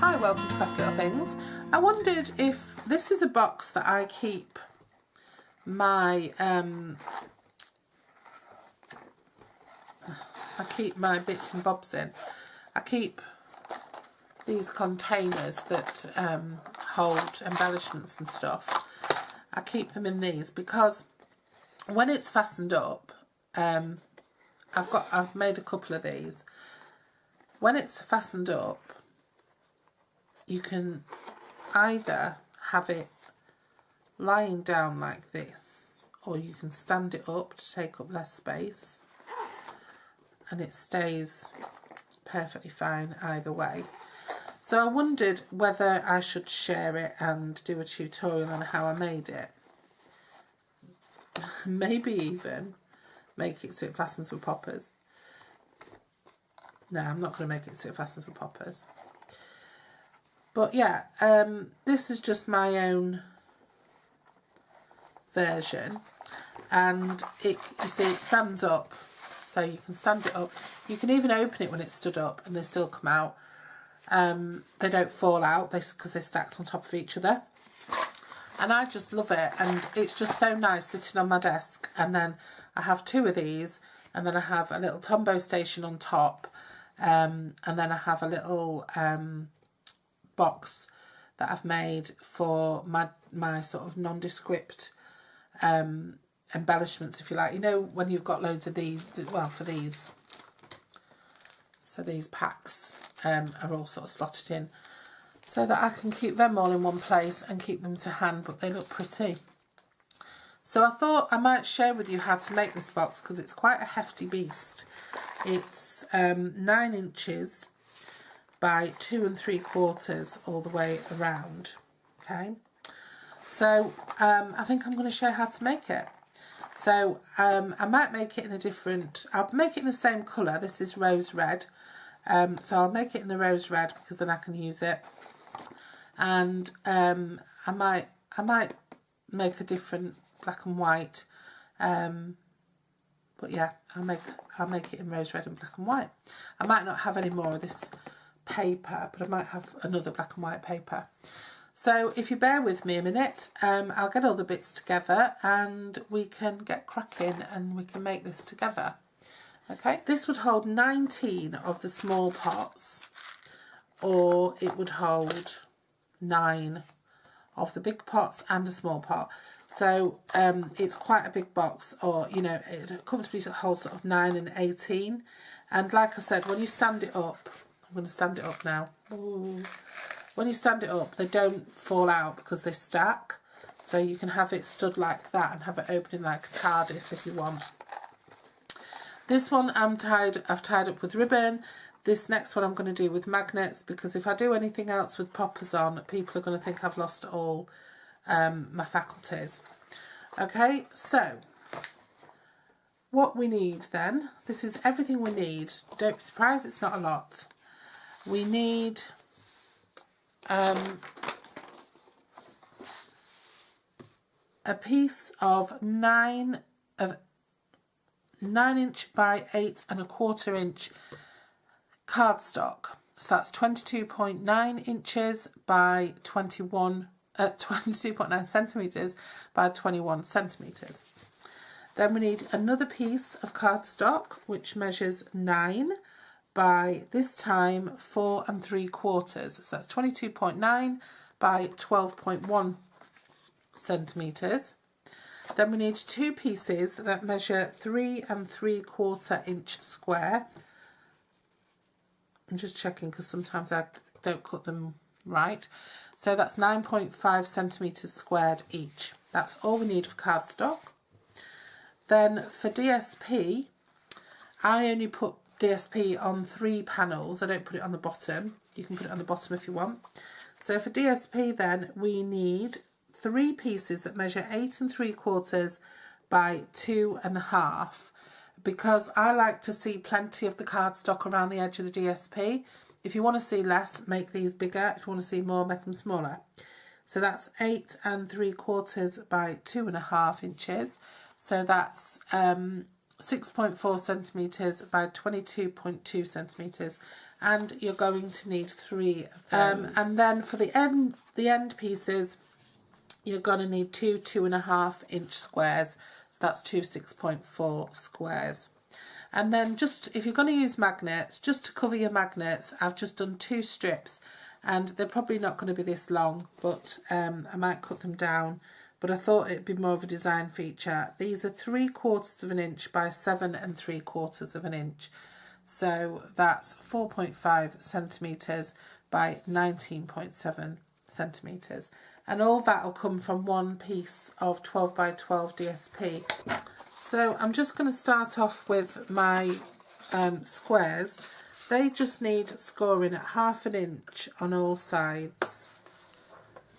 Hi, welcome to Crafty Little Things. I wondered if this is a box that I keep my bits and bobs in. I keep these containers that hold embellishments and stuff. I keep them in these because when it's fastened up, I've made a couple of these. When it's fastened up, you can either have it lying down like this, or you can stand it up to take up less space, and it stays perfectly fine either way. So I wondered whether I should share it and do a tutorial on how I made it. Maybe even make it so it fastens with poppers. No, I'm not going to make it so it fastens with poppers. But yeah, this is just my own version, and you see it stands up, so you can stand it up. You can even open it when it's stood up and they still come out. They don't fall out because they're stacked on top of each other, and I just love it, and it's just so nice sitting on my desk. And then I have two of these, and then I have a little Tombow station on top, and then I have a little box that I've made for my sort of nondescript embellishments, if you like. You know, when you've got loads of these, well, for these, so these packs are all sort of slotted in so that I can keep them all in one place and keep them to hand, but they look pretty. So I thought I might share with you how to make this box, because it's quite a hefty beast. It's 9 inches by 2 3/4 all the way around. Okay, so I think I'm going to show how to make it. So I might make it in a different, I'll make it in the same colour. This is rose red, so I'll make it in the rose red because then I can use it. And I might make a different black and white, but yeah, I'll make it in rose red and black and white. I might not have any more of this paper, but I might have another black and white paper. So if you bear with me a minute, I'll get all the bits together and we can get cracking and we can make this together. Okay, this would hold 19 of the small pots, or it would hold 9 of the big pots and a small pot. So it's quite a big box, or you know, it comfortably holds sort of 9 and 18. And like I said, when you stand it up, I'm going to stand it up now. Ooh. When you stand it up, they don't fall out because they stack. So you can have it stood like that and have it opening like a TARDIS if you want. This one I've tied up with ribbon. This next one I'm going to do with magnets, because if I do anything else with poppers on, people are going to think I've lost all my faculties. Okay, so what we need then, this is everything we need. Don't be surprised, it's not a lot. We need a piece of 9 inch by 8 1/4 inch cardstock. So that's 22.9 inches by 22.9 centimetres by 21 centimetres. Then we need another piece of cardstock which measures 9 by, this time, 4 3/4. So that's 22.9 by 12.1 centimetres. Then we need 2 pieces that measure 3 3/4 inch square. I'm just checking because sometimes I don't cut them right. So that's 9.5 centimetres squared each. That's all we need for cardstock. Then for DSP, I only put DSP on 3 panels. I don't put it on the bottom. You can put it on the bottom if you want. So for DSP then, we need 3 pieces that measure 8 3/4 by 2 1/2, because I like to see plenty of the cardstock around the edge of the DSP. If you want to see less, make these bigger. If you want to see more, make them smaller. So that's 8 3/4 by 2 1/2 inches. So that's 6.4 centimetres by 22.2 centimetres, and you're going to need 3 of those. And then for the end pieces, you're going to need 2 2.5 inch squares, so that's 2 6.4 squares. And then just, if you're going to use magnets, just to cover your magnets, I've just done 2 strips, and they're probably not going to be this long, but I might cut them down, but I thought it'd be more of a design feature. These are 3/4 of an inch by 7 3/4 of an inch, so that's 4.5 centimetres by 19.7 centimetres. And all that will come from one piece of 12 by 12 DSP. So I'm just going to start off with my squares. They just need scoring at 1/2 inch on all sides.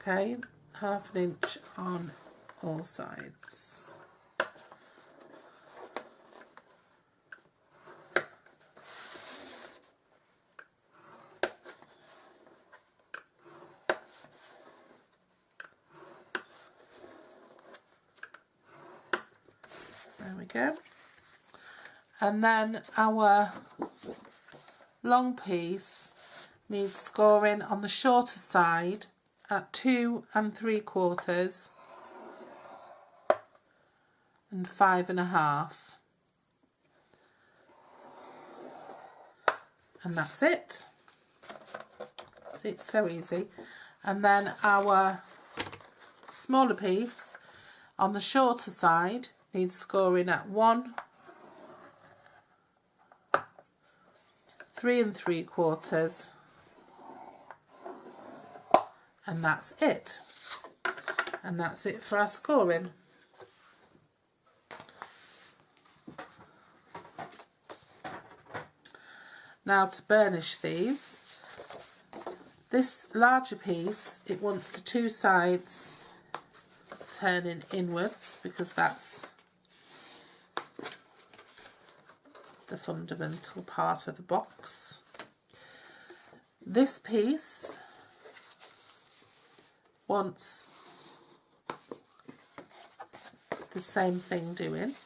Okay, 1/2 inch on all sides. There we go. And then our long piece needs scoring on the shorter side at 2 3/4 and 5.5, and that's it. See, it's so easy. And then our smaller piece on the shorter side needs scoring at 1 3 3/4, and that's it. And that's it for our scoring. Now to burnish these, this larger piece, it wants the 2 sides turning inwards because that's the fundamental part of the box. This piece wants the same thing doing,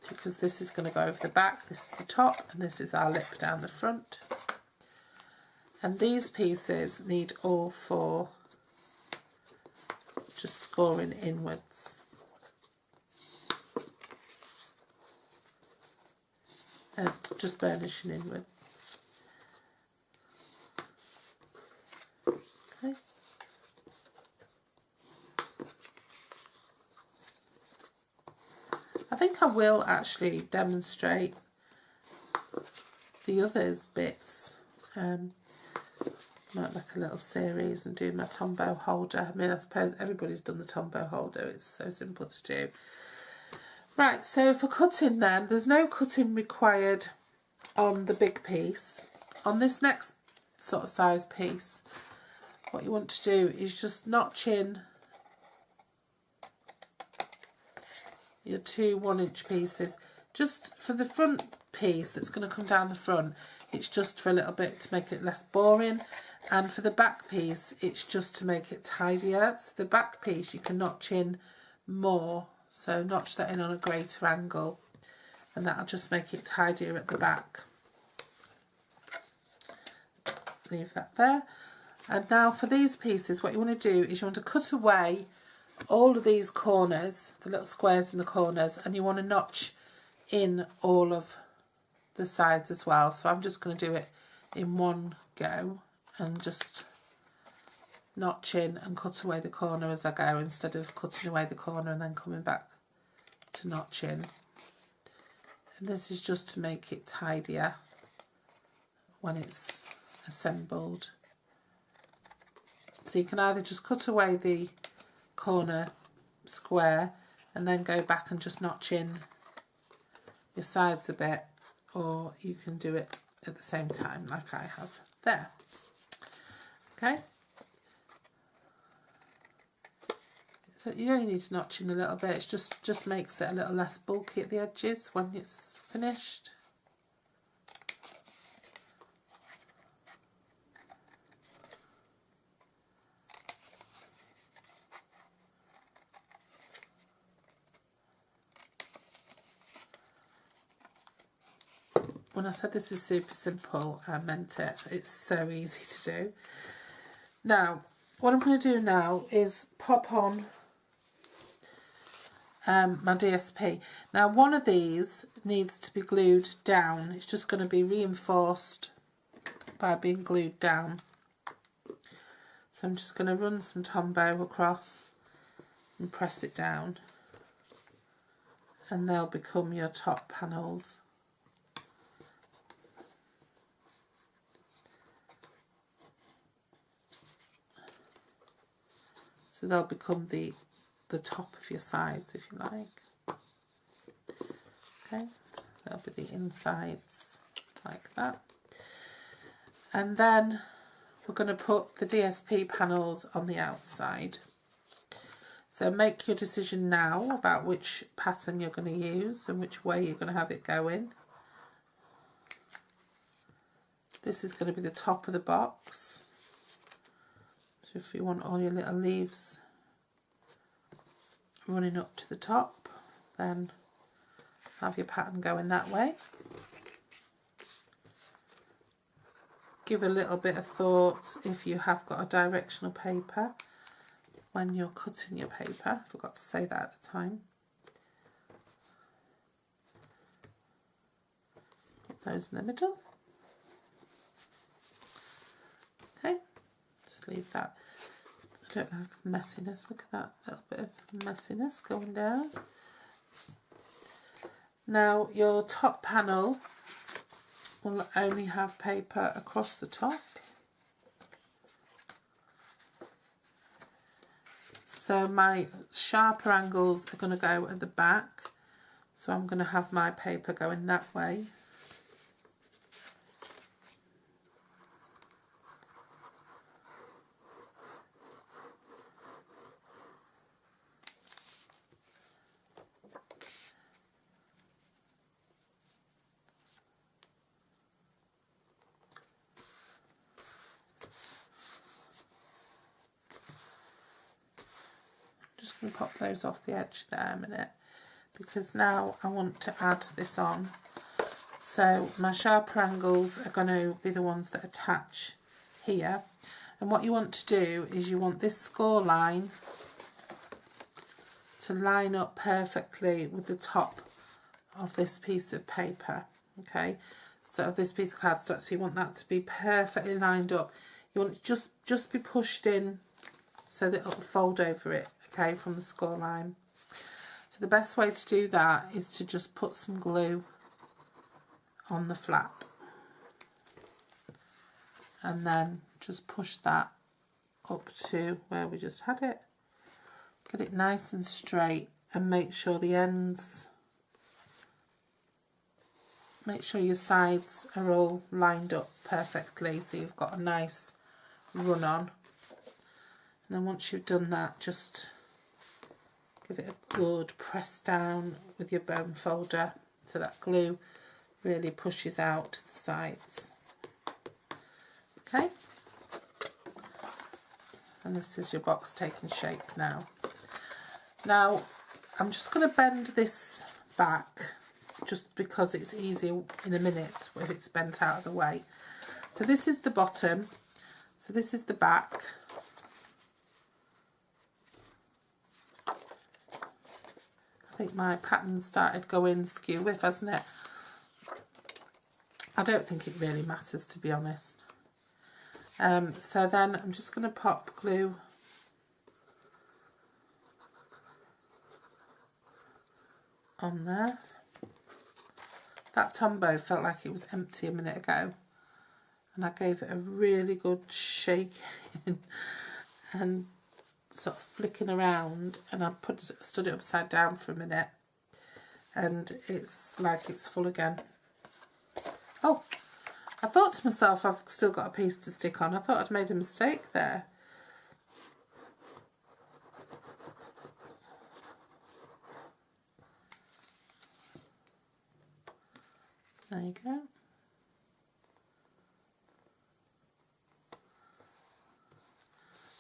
because this is going to go over the back, this is the top, and this is our lip down the front. And these pieces need all 4 just scoring inwards. And just burnishing inwards. Okay. I think I will actually demonstrate the others bits. Might make a little series and do my Tombow holder. I mean, I suppose everybody's done the Tombow holder. It's so simple to do. Right, so for cutting then, there's no cutting required on the big piece. On this next sort of size piece, what you want to do is just notch in your 2 1-inch pieces. Just for the front piece that's going to come down the front, it's just for a little bit to make it less boring, and for the back piece it's just to make it tidier. So the back piece you can notch in more, so notch that in on a greater angle, and that'll just make it tidier at the back. Leave that there. And now for these pieces, what you want to do is you want to cut away all of these corners, the little squares in the corners, and you want to notch in all of the sides as well. So I'm just going to do it in one go and just notch in and cut away the corner as I go, instead of cutting away the corner and then coming back to notch in. And this is just to make it tidier when it's assembled. So you can either just cut away the corner square and then go back and just notch in your sides a bit, or you can do it at the same time like I have there. Okay, so you only need to notch in a little bit. It just makes it a little less bulky at the edges when it's finished. when I said this is super simple, I meant it. It's so easy to do. Now, what I'm going to do now is pop on my DSP. Now, one of these needs to be glued down. It's just going to be reinforced by being glued down. So I'm just going to run some Tombow across and press it down, and they'll become your top panels. So they'll become the top of your sides, if you like. Okay, they'll be the insides like that. And then we're going to put the DSP panels on the outside. So make your decision now about which pattern you're going to use and which way you're going to have it going. This is going to be the top of the box. So if you want all your little leaves running up to the top, then have your pattern going that way. Give a little bit of thought if you have got a directional paper when you're cutting your paper. I forgot to say that at the time. Put those in the middle. Okay, just leave that. I don't like messiness. Look at that little bit of messiness going down. Now your top panel will only have paper across the top. So my sharper angles are going to go at the back. So I'm going to have my paper going that way. Just going to pop those off the edge there a minute, because now I want to add this on. So my sharper angles are going to be the ones that attach here, and what you want to do is you want this score line to line up perfectly with the top of this piece of paper. Okay, so of this piece of cardstock, so you want that to be perfectly lined up. You want it just be pushed in so that it'll fold over it, okay, from the score line. So the best way to do that is to just put some glue on the flap and then just push that up to where we just had it. Get it nice and straight and make sure the ends, make sure your sides are all lined up perfectly so you've got a nice run on. And then once you've done that, just give it a good press down with your bone folder so that glue really pushes out to the sides. Okay, and this is your box taking shape now. Now I'm just going to bend this back just because it's easier in a minute if it's bent out of the way. So this is the bottom, so this is the back. I think my pattern started going skew with, hasn't it? I don't think it really matters, to be honest. So then I'm just going to pop glue on there. That Tombow felt like it was empty a minute ago, and I gave it a really good shake and sort of flicking around, and I stood it upside down for a minute, and it's like it's full again. Oh, I thought to myself, I've still got a piece to stick on. I thought I'd made a mistake there. There you go.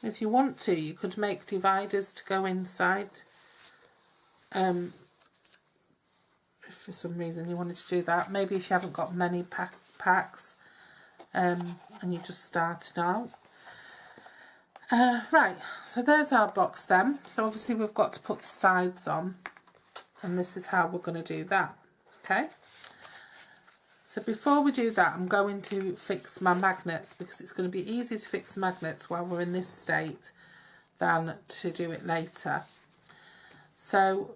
If you want to, you could make dividers to go inside. If for some reason you wanted to do that. Maybe if you haven't got many packs and you're just starting out. Right, so there's our box then. So obviously we've got to put the sides on, and this is how we're going to do that. Okay, so before we do that, I'm going to fix my magnets, because it's going to be easier to fix the magnets while we're in this state than to do it later. So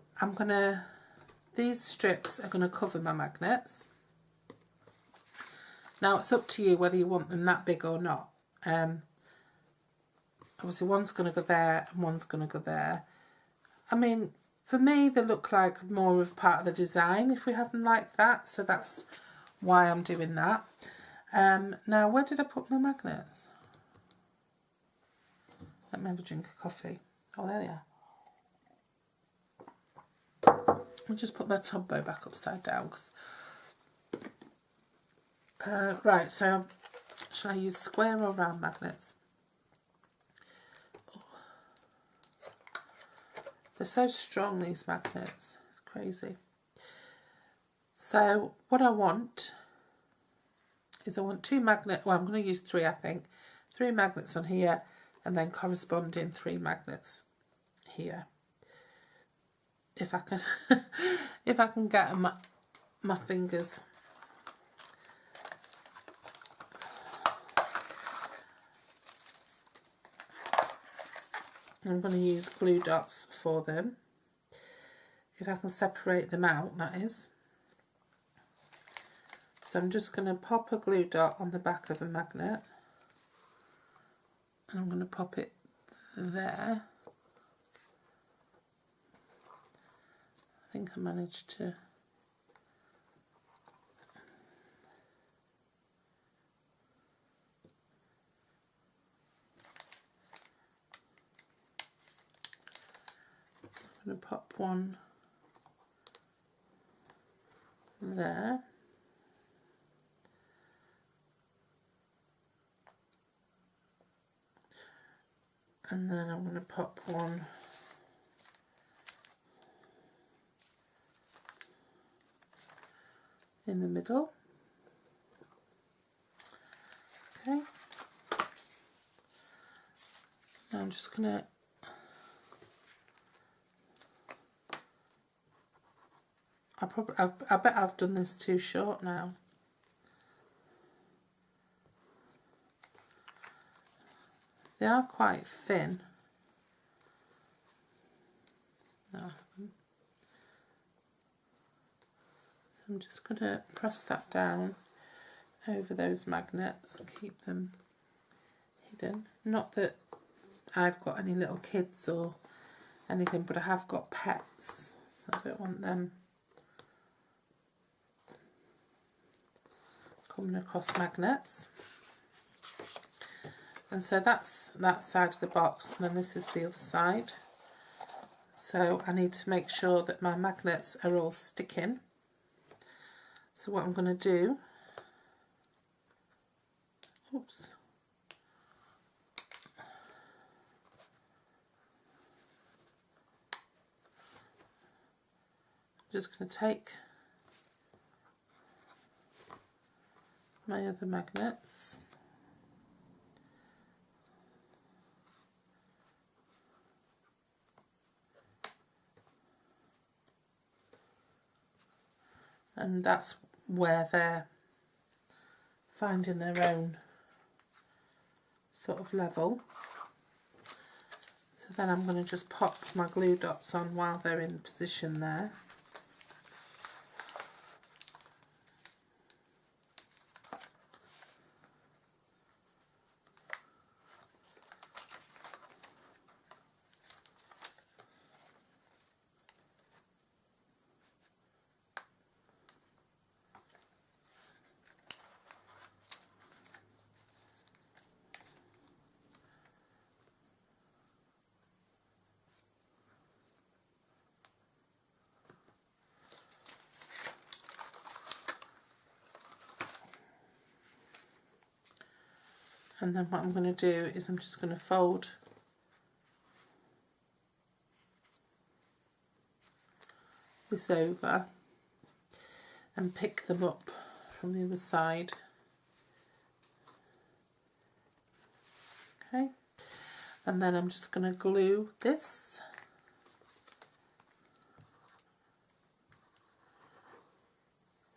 these strips are going to cover my magnets. Now it's up to you whether you want them that big or not. Obviously one's going to go there and one's going to go there. I mean, for me they look like more of part of the design if we have them like that, so that's why I'm doing that. Now where did I put my magnets? Let me have a drink of coffee. Oh, there they are. I'll just put my top bow back upside down. Right, so shall I use square or round magnets? Oh. They're so strong, these magnets. It's crazy. So what I want is I want 2 magnets. Well, I'm going to use 3, I think. 3 magnets on here, and then corresponding 3 magnets here. If I can, if I can get my fingers. I'm going to use glue dots for them. If I can separate them out, that is. So I'm just going to pop a glue dot on the back of a magnet. And I'm going to pop it there. I think I managed to. I'm going to pop one there. And then I'm going to pop one in the middle. Okay. Now I'm just going to I bet I've done this too short now. They are quite thin. No, so I'm just going to press that down over those magnets and keep them hidden. Not that I've got any little kids or anything, but I have got pets, so I don't want them coming across magnets. And so that's that side of the box, and then this is the other side. So I need to make sure that my magnets are all sticking. So what I'm going to do, oops, I'm just going to take my other magnets, and that's where they're finding their own sort of level. So then I'm going to just pop my glue dots on while they're in position there. And then what I'm going to do is I'm just going to fold this over, and pick them up from the other side. Okay, and then I'm just going to glue this.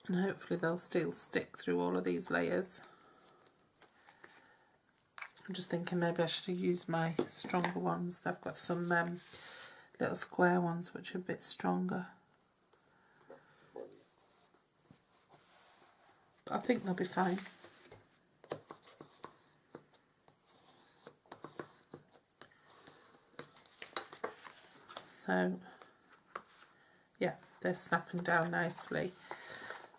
And hopefully they'll still stick through all of these layers. I'm just thinking maybe I should have used my stronger ones. I've got some little square ones which are a bit stronger. But I think they'll be fine. So yeah, they're snapping down nicely.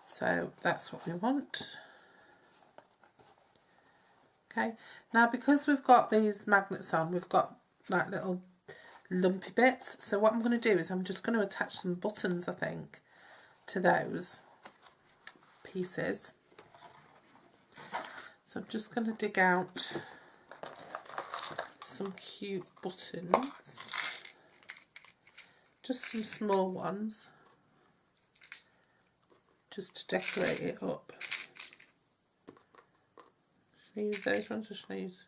So that's what we want. Okay, now because we've got these magnets on, we've got like little lumpy bits. So what I'm going to do is I'm just going to attach some buttons, I think, to those pieces. So I'm just going to dig out some cute buttons, just some small ones, just to decorate it up. Should I use those ones or should I use,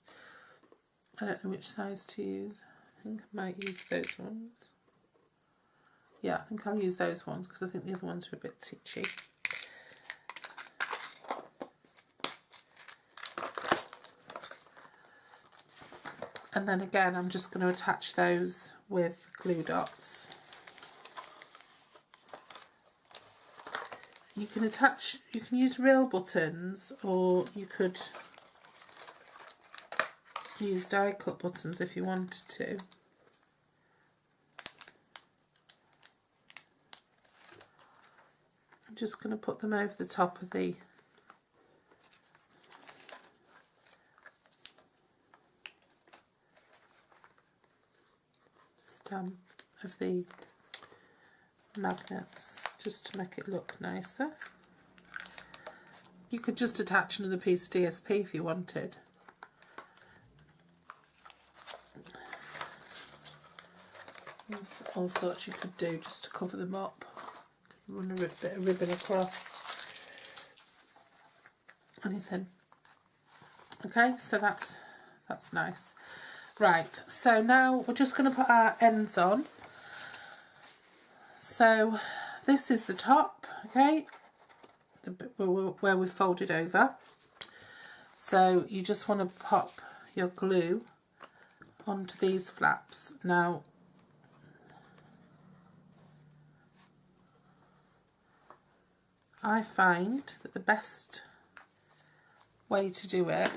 I don't know which size to use. I think I might use those ones. Yeah, I think I'll use those ones because I think the other ones are a bit titchy. And then again, I'm just going to attach those with glue dots. You can use real buttons, or you could use die cut buttons if you wanted to. I'm just going to put them over the top of the stamp of the magnets, just to make it look nicer. You could just attach another piece of DSP if you wanted. There's all sorts you could do just to cover them up. Run a bit of ribbon across. Anything. Okay, so that's nice. Right, so now we're just going to put our ends on. So this is the top, okay, the bit where we've folded over. So you just want to pop your glue onto these flaps. Now I find that the best way to do it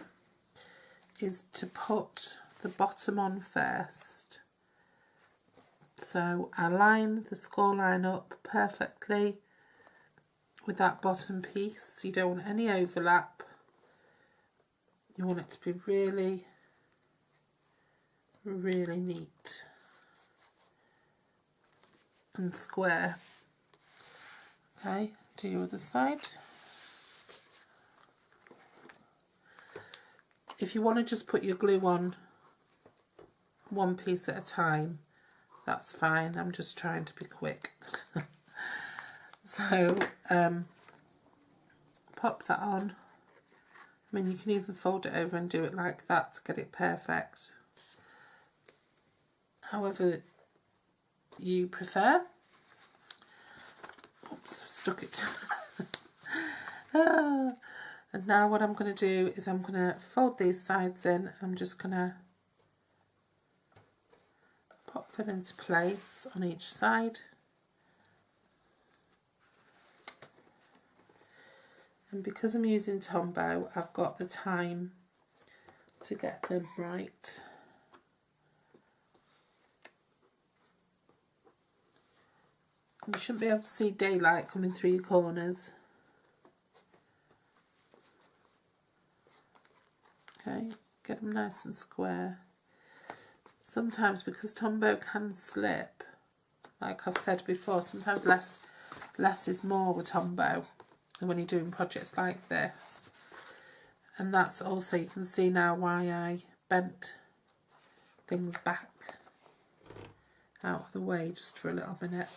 is to put the bottom on first. So I line the score line up perfectly with that bottom piece. You don't want any overlap. You want it to be really, really neat and square. Okay, do your other side. If you want to just put your glue on one piece at a time, that's fine. I'm just trying to be quick. So pop that on. I mean, you can even fold it over and do it like that to get it perfect. However you prefer. Oops, I've stuck it. And now what I'm going to do is I'm going to fold these sides in. I'm just going to pop them into place on each side. And because I'm using Tombow, I've got the time to get them right. You shouldn't be able to see daylight coming through your corners. Okay, get them nice and square. Sometimes, because Tombow can slip, like I've said before, sometimes less is more with Tombow when you're doing projects like this. And that's also, you can see now why I bent things back out of the way just for a little minute.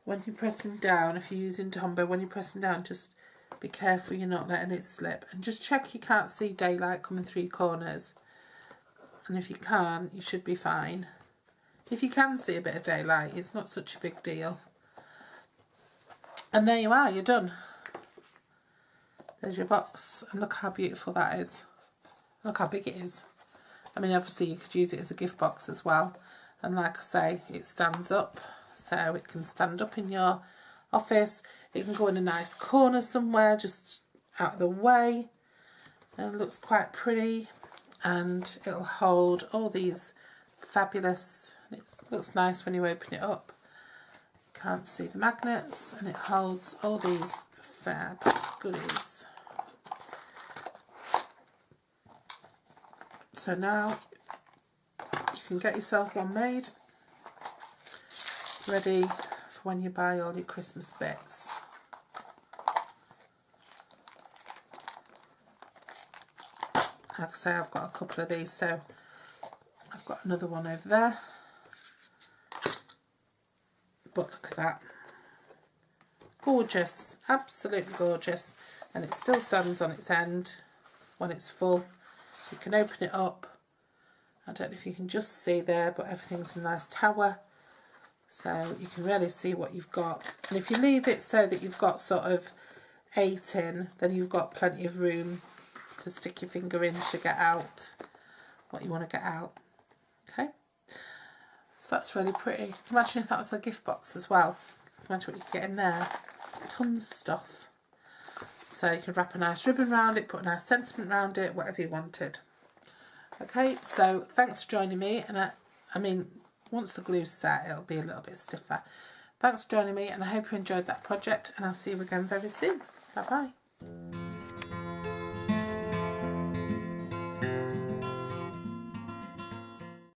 when you're pressing down, if you're using Tombow, when you're pressing down, just be careful you're not letting it slip. And just check you can't see daylight coming through your corners. And if you can't, you should be fine. If you can see a bit of daylight, it's not such a big deal. And there you are, you're done. There's your box, and look how beautiful that is. Look how big it is. I mean, obviously you could use it as a gift box as well. And like I say, it stands up, so it can stand up in your office. It can go in a nice corner somewhere, just out of the way. And it looks quite pretty, and it'll hold all these fabulous, it looks nice when you open it up. You can't see the magnets, and it holds all these fab goodies. So now you can get yourself one made, ready for when you buy all your Christmas bits. Like I say, I've got a couple of these, so I've got another one over there. But look at that. Gorgeous, absolutely gorgeous. And it still stands on its end when it's full. You can open it up. I don't know if you can just see there, but everything's a nice tower. So you can really see what you've got. And if you leave it so that you've got sort of 8 in, then you've got plenty of room to stick your finger in to get out what you want to get out. Okay, so that's really pretty. Imagine if that was a gift box as well. Imagine what you could get in there. Tons of stuff. So you could wrap a nice ribbon around it, put a nice sentiment around it, whatever you wanted. Okay, so thanks for joining me. And I mean, once the glue's set, it'll be a little bit stiffer. Thanks for joining me, and I hope you enjoyed that project, and I'll see you again very soon. Bye bye.